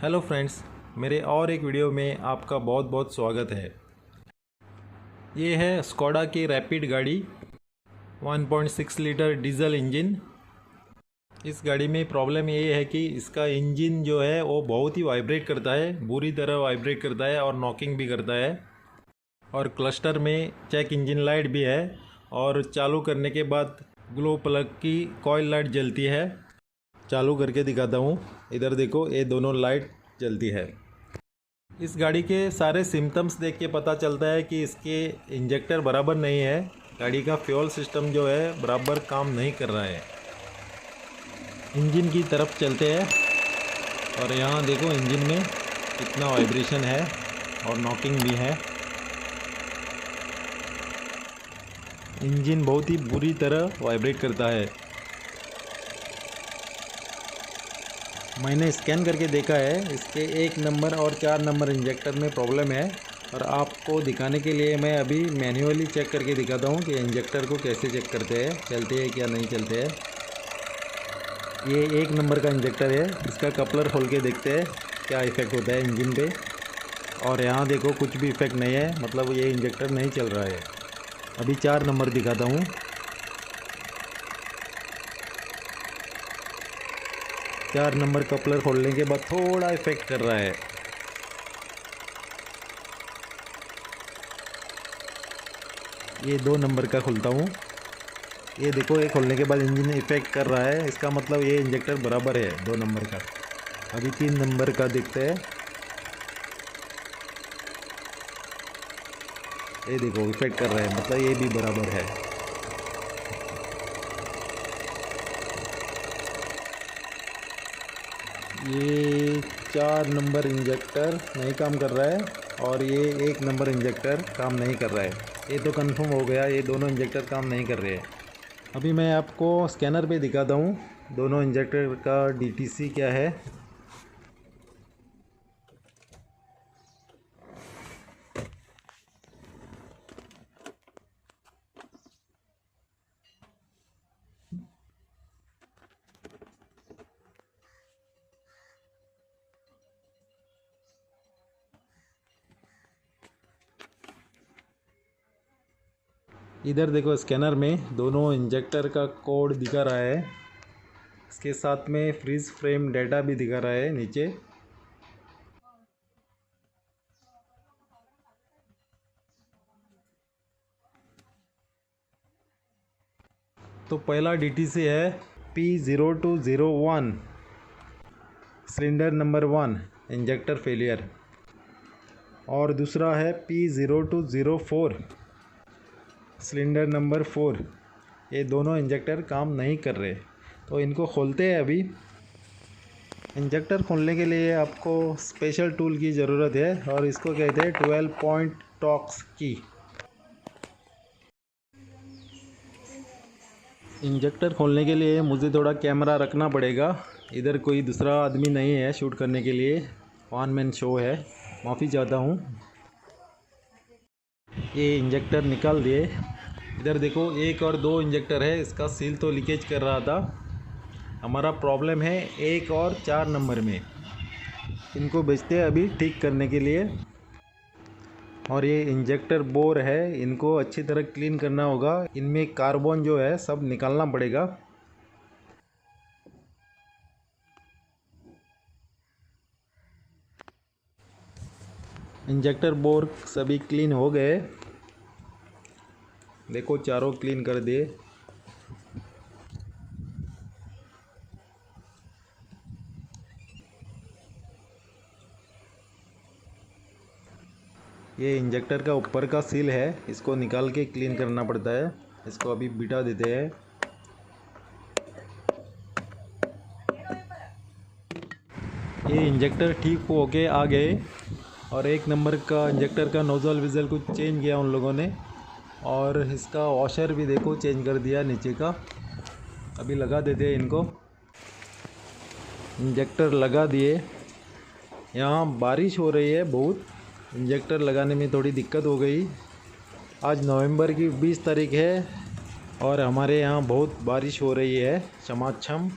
Hello friends, मेरे और एक वीडियो में आपका बहुत बहुत स्वागत है। ये है स्कोडा की रैपिड गाड़ी 1.6 लीटर डीजल इंजन। इस गाड़ी में प्रॉब्लम ये है कि इसका इंजन जो है वो बहुत ही वाइब्रेट करता है, बुरी तरह वाइब्रेट करता है और नॉकिंग भी करता है। और क्लस्टर में चेक इंजन लाइट भी है और चालू करने के बाद ग्लो प्लग की कॉइल लाइट जलती है। चालू करके दिखाता हूँ। इधर देखो, ये दोनों लाइट जलती है। इस गाड़ी के सारे सिम्टम्स देख के पता चलता है कि इसके इंजेक्टर बराबर नहीं है। गाड़ी का फ्यूल सिस्टम जो है बराबर काम नहीं कर रहा है। इंजन की तरफ चलते हैं और यहाँ देखो इंजन में कितना वाइब्रेशन है और नॉकिंग भी है। इंजन बहुत ही बुरी तरह वाइब्रेट करता है। मैंने स्कैन करके देखा है, इसके 1 नंबर और 4 नंबर इंजेक्टर में प्रॉब्लम है। और आपको दिखाने के लिए मैं अभी मैन्युअली चेक करके दिखाता हूँ कि इंजेक्टर को कैसे चेक करते हैं, चलते हैं क्या नहीं चलते हैं। ये 1 नंबर का इंजेक्टर है। इसका कपलर खोल के देखते हैं क्या इफ़ेक्ट होता है इंजन पे। और यहाँ देखो कुछ भी इफ़ेक्ट नहीं है, मतलब ये इंजेक्टर नहीं चल रहा है। अभी 4 नंबर दिखाता हूँ। 4 नंबर कपलर खोलने के बाद थोड़ा इफेक्ट कर रहा है। ये 2 नंबर का खोलता हूँ। ये देखो, ये खोलने के बाद इंजन इफेक्ट कर रहा है। इसका मतलब ये इंजेक्टर बराबर है 2 नंबर का। अभी 3 नंबर का देखते हैं। ये देखो इफेक्ट कर रहा है, मतलब ये भी बराबर है। ये 4 नंबर इंजेक्टर नहीं काम कर रहा है और ये 1 नंबर इंजेक्टर काम नहीं कर रहा है। ये तो कंफर्म हो गया, ये दोनों इंजेक्टर काम नहीं कर रहे हैं। अभी मैं आपको स्कैनर पे दिखाता हूँ दोनों इंजेक्टर का डीटीसी क्या है। इधर देखो, स्कैनर में दोनों इंजेक्टर का कोड दिखा रहा है। इसके साथ में फ्रीज फ्रेम डेटा भी दिखा रहा है नीचे। तो पहला डीटीसी है P0201, cylinder number 1 injector failure. और दूसरा है P0204, सिलेंडर नंबर 4। ये दोनों इंजेक्टर काम नहीं कर रहे, तो इनको खोलते हैं अभी। इंजेक्टर खोलने के लिए आपको स्पेशल टूल की ज़रूरत है और इसको कहते हैं 12 पॉइंट टॉक्स की। इंजेक्टर खोलने के लिए मुझे थोड़ा कैमरा रखना पड़ेगा। इधर कोई दूसरा आदमी नहीं है शूट करने के लिए, 1 मैन शो है। माफ़ी चाहता हूँ। ये इंजेक्टर निकाल दिए। इधर देखो 1 और 2 इंजेक्टर है, इसका सील तो लीकेज कर रहा था। हमारा प्रॉब्लम है 1 और 4 नंबर में। इनको भेजते हैं अभी ठीक करने के लिए। और ये इंजेक्टर बोर है, इनको अच्छी तरह क्लीन करना होगा। इनमें कार्बन जो है सब निकालना पड़ेगा। इंजेक्टर बोर सभी क्लीन हो गए। देखो चारों क्लीन कर दिए। ये इंजेक्टर का ऊपर का सील है, इसको निकाल के क्लीन करना पड़ता है। इसको अभी बिठा देते हैं। ये इंजेक्टर ठीक हो के आ गए और 1 नंबर का इंजेक्टर का नोजल विजल कुछ चेंज किया उन लोगों ने। और इसका वॉशर भी देखो चेंज कर दिया नीचे का। अभी लगा देते हैं इनको। इंजेक्टर लगा दिए। यहाँ बारिश हो रही है बहुत, इंजेक्टर लगाने में थोड़ी दिक्कत हो गई। आज नवंबर की 20 तारीख है और हमारे यहाँ बहुत बारिश हो रही है छमाछम।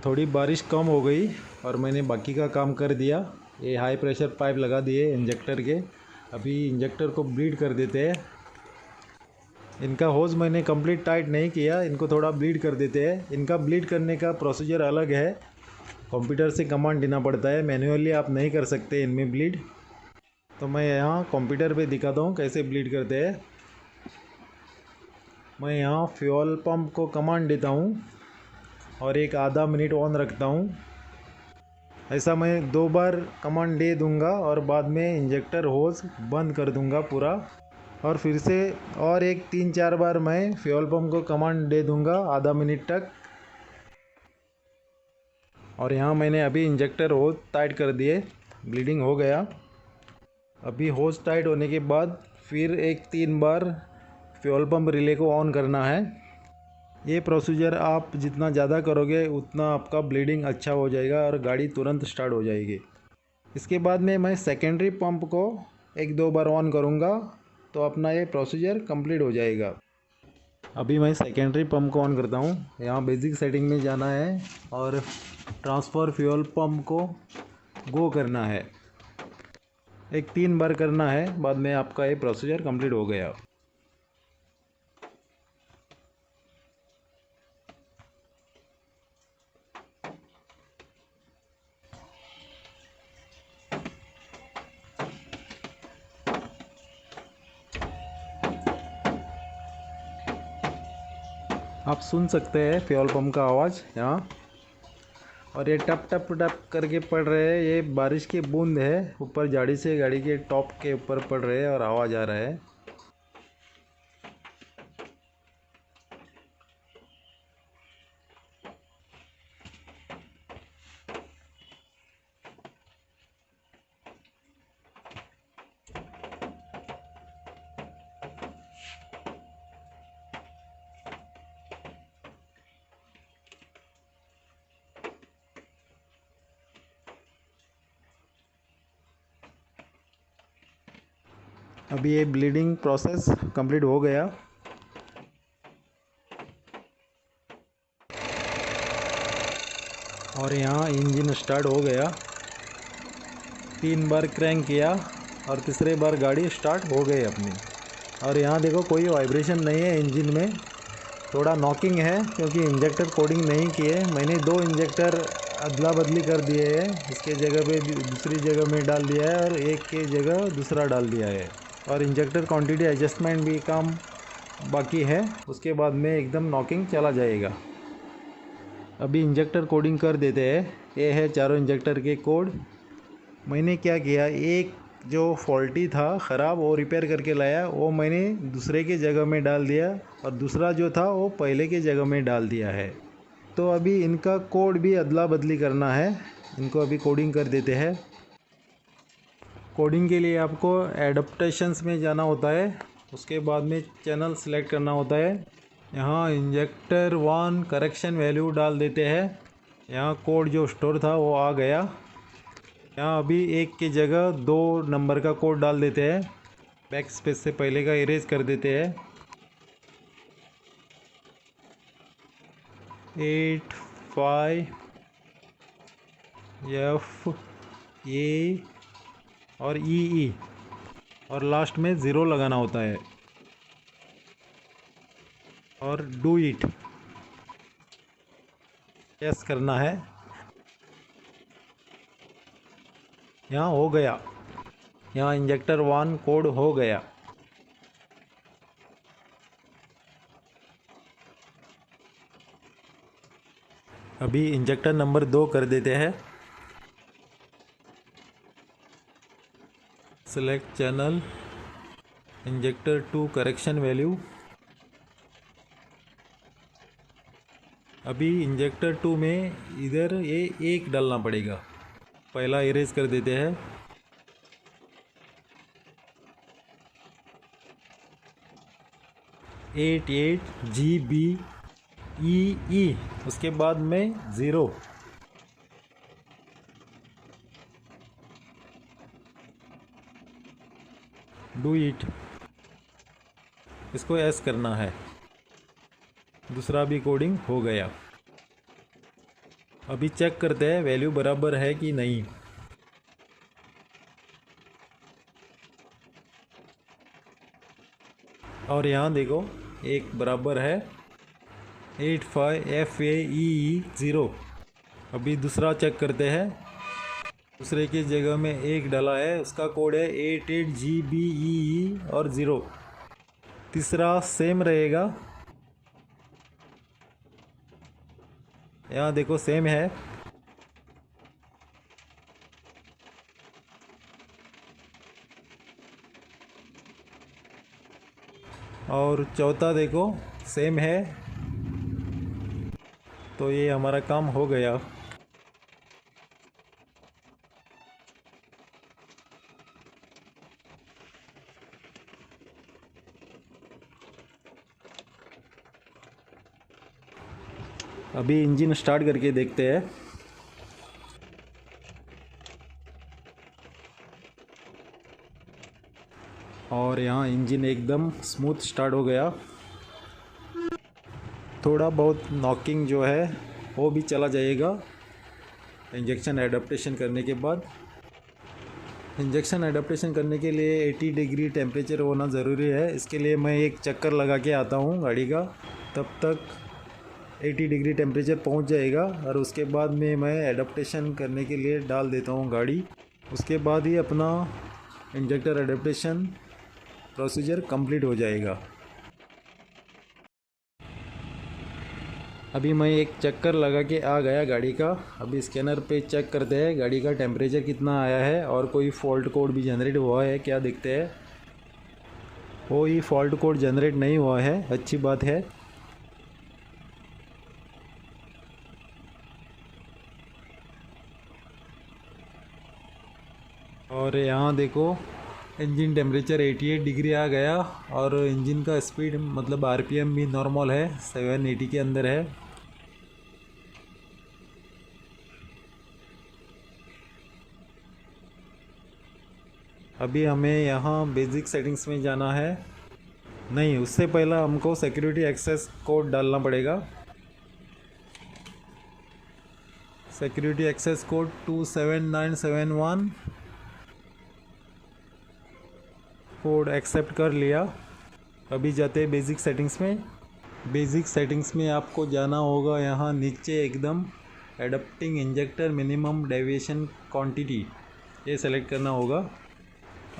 थोड़ी बारिश कम हो गई और मैंने बाकी का काम कर दिया। ये हाई प्रेशर पाइप लगा दिए इंजेक्टर के। अभी इंजेक्टर को ब्लीड कर देते हैं। इनका होज़ मैंने कंप्लीट टाइट नहीं किया, इनको थोड़ा ब्लीड कर देते हैं। इनका ब्लीड करने का प्रोसीजर अलग है, कंप्यूटर से कमांड देना पड़ता है, मैन्युअली आप नहीं कर सकते इनमें ब्लीड। तो मैं यहाँ कंप्यूटर पे दिखाता हूँ कैसे ब्लीड करते हैं। मैं यहाँ फ्यूल पंप को कमांड देता हूँ और एक आधा मिनट ऑन रखता हूँ। ऐसा मैं 2 बार कमांड दे दूँगा और बाद में इंजेक्टर होज़ बंद कर दूँगा पूरा। और फिर से और एक 3-4 बार मैं फ्यूल पंप को कमांड दे दूँगा आधा मिनट तक। और यहाँ मैंने अभी इंजेक्टर होज़ टाइट कर दिए, ब्लीडिंग हो गया। अभी होज़ टाइट होने के बाद फिर एक 3 बार फ्यूल पंप रिले को ऑन करना है। ये प्रोसीजर आप जितना ज़्यादा करोगे उतना आपका ब्लीडिंग अच्छा हो जाएगा और गाड़ी तुरंत स्टार्ट हो जाएगी। इसके बाद में मैं सेकेंडरी पंप को 1-2 बार ऑन करूँगा तो अपना ये प्रोसीजर कंप्लीट हो जाएगा। अभी मैं सेकेंडरी पंप को ऑन करता हूँ। यहाँ बेसिक सेटिंग में जाना है और ट्रांसफ़र फ्यूल पंप को गो करना है। एक 3 बार करना है, बाद में आपका ये प्रोसीजर कंप्लीट हो गया। आप सुन सकते हैं फ्यूल पंप का आवाज़ यहाँ। और ये टप टप टप करके पड़ रहे हैं, ये बारिश की बूंद है, ऊपर झाड़ी से गाड़ी के टॉप के ऊपर पड़ रहे हैं और आवाज़ आ रहा है। अभी ये ब्लीडिंग प्रोसेस कंप्लीट हो गया। और यहाँ इंजन स्टार्ट हो गया। 3 बार क्रैंक किया और तीसरे बार गाड़ी स्टार्ट हो गई अपनी। और यहाँ देखो कोई वाइब्रेशन नहीं है इंजन में, थोड़ा नॉकिंग है क्योंकि इंजेक्टर कोडिंग नहीं किए। मैंने 2 इंजेक्टर अदला बदली कर दिए हैं, इसके जगह पे दूसरी जगह में डाल दिया है और एक के जगह दूसरा डाल दिया है। और इंजेक्टर क्वांटिटी एडजस्टमेंट भी काम बाकी है, उसके बाद में एकदम नॉकिंग चला जाएगा। अभी इंजेक्टर कोडिंग कर देते हैं। ये है चारों इंजेक्टर के कोड। मैंने क्या किया, एक जो फॉल्टी था ख़राब वो रिपेयर करके लाया, वो मैंने दूसरे के जगह में डाल दिया और दूसरा जो था वो पहले के जगह में डाल दिया है। तो अभी इनका कोड भी अदला बदली करना है, इनको अभी कोडिंग कर देते हैं। कोडिंग के लिए आपको एडाप्टेशंस में जाना होता है, उसके बाद में चैनल सेलेक्ट करना होता है। यहाँ इंजेक्टर 1 करेक्शन वैल्यू डाल देते हैं। यहाँ कोड जो स्टोर था वो आ गया। यहाँ अभी 1 की जगह 2 नंबर का कोड डाल देते हैं। बैक स्पेस से पहले का इरेज कर देते हैं। 8 5 F A और E और लास्ट में 0 लगाना होता है। और डू इट यस करना है। यहाँ हो गया, यहाँ इंजेक्टर 1 कोड हो गया। अभी इंजेक्टर नंबर 2 कर देते हैं। Select channel injector 2 correction value. अभी इंजेक्टर 2 में इधर ये 1 डालना पड़ेगा, पहला इरेज कर देते हैं। $88GBEE उसके बाद में 0। डू इट, इसको एस करना है। दूसरा भी कोडिंग हो गया। अभी चेक करते हैं वैल्यू बराबर है कि नहीं। और यहाँ देखो एक बराबर है 85 FAEE0। अभी दूसरा चेक करते हैं। दूसरे की जगह में एक डाला है, उसका कोड है 88GBEE और 0। तीसरा सेम रहेगा, यहाँ देखो सेम है। और चौथा देखो सेम है। तो ये हमारा काम हो गया। अभी इंजन स्टार्ट करके देखते हैं। और यहाँ इंजन एकदम स्मूथ स्टार्ट हो गया। थोड़ा बहुत नॉकिंग जो है वो भी चला जाएगा इंजेक्शन एडाप्टेशन करने के बाद। इंजेक्शन एडाप्टेशन करने के लिए 80 डिग्री टेम्परेचर होना ज़रूरी है। इसके लिए मैं एक चक्कर लगा के आता हूँ गाड़ी का, तब तक 80 डिग्री टेम्परेचर पहुँच जाएगा। और उसके बाद में मैं एडाप्टेशन करने के लिए डाल देता हूँ गाड़ी। उसके बाद ही अपना इंजेक्टर एडाप्टेशन प्रोसीजर कंप्लीट हो जाएगा। अभी मैं एक चक्कर लगा के आ गया गाड़ी का। अभी स्कैनर पे चेक करते हैं गाड़ी का टेम्परेचर कितना आया है और कोई फॉल्ट कोड भी जनरेट हुआ है क्या देखते हैं। कोई फॉल्ट कोड जनरेट नहीं हुआ है, अच्छी बात है। और यहाँ देखो इंजन टेम्परेचर 88 डिग्री आ गया और इंजन का स्पीड मतलब आरपीएम भी नॉर्मल है, 780 के अंदर है। अभी हमें यहाँ बेसिक सेटिंग्स में जाना है। नहीं, उससे पहले हमको सिक्योरिटी एक्सेस कोड डालना पड़ेगा। Security access code 27971। Code accept कर लिया। अभी जाते हैं बेसिक सेटिंग्स में। बेसिक सेटिंग्स में आपको जाना होगा यहाँ नीचे एकदम adapting injector minimum deviation quantity, ये सेलेक्ट करना होगा।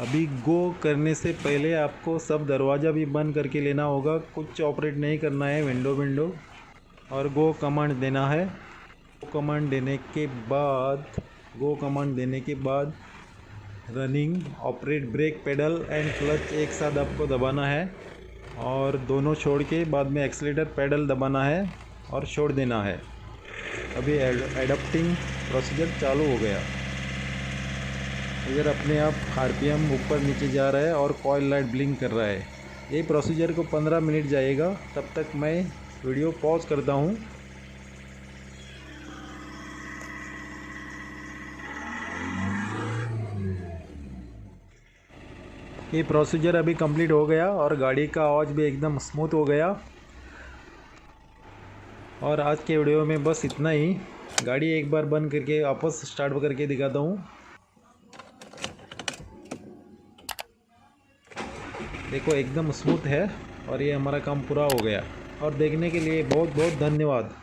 अभी गो करने से पहले आपको सब दरवाज़ा भी बंद करके लेना होगा, कुछ ऑपरेट नहीं करना है विंडो और गो कमांड देना है। गो कमांड देने के बाद running, operate brake pedal and clutch एक साथ आपको दबाना है और दोनों छोड़ के बाद में एक्सीलेटर पेडल दबाना है और छोड़ देना है। अभी एडप्टिंग प्रोसीजर चालू हो गया। इधर अपने आप आरपीएम ऊपर नीचे जा रहा है और कॉइल लाइट ब्लिंक कर रहा है। ये प्रोसीजर को 15 मिनट जाएगा। तब तक मैं वीडियो पॉज करता हूँ। ये प्रोसीजर अभी कंप्लीट हो गया और गाड़ी का आवाज़ भी एकदम स्मूथ हो गया। और आज के वीडियो में बस इतना ही। गाड़ी एक बार बंद करके वापस स्टार्ट करके दिखाता हूँ। देखो एकदम स्मूथ है और ये हमारा काम पूरा हो गया। और देखने के लिए बहुत बहुत धन्यवाद।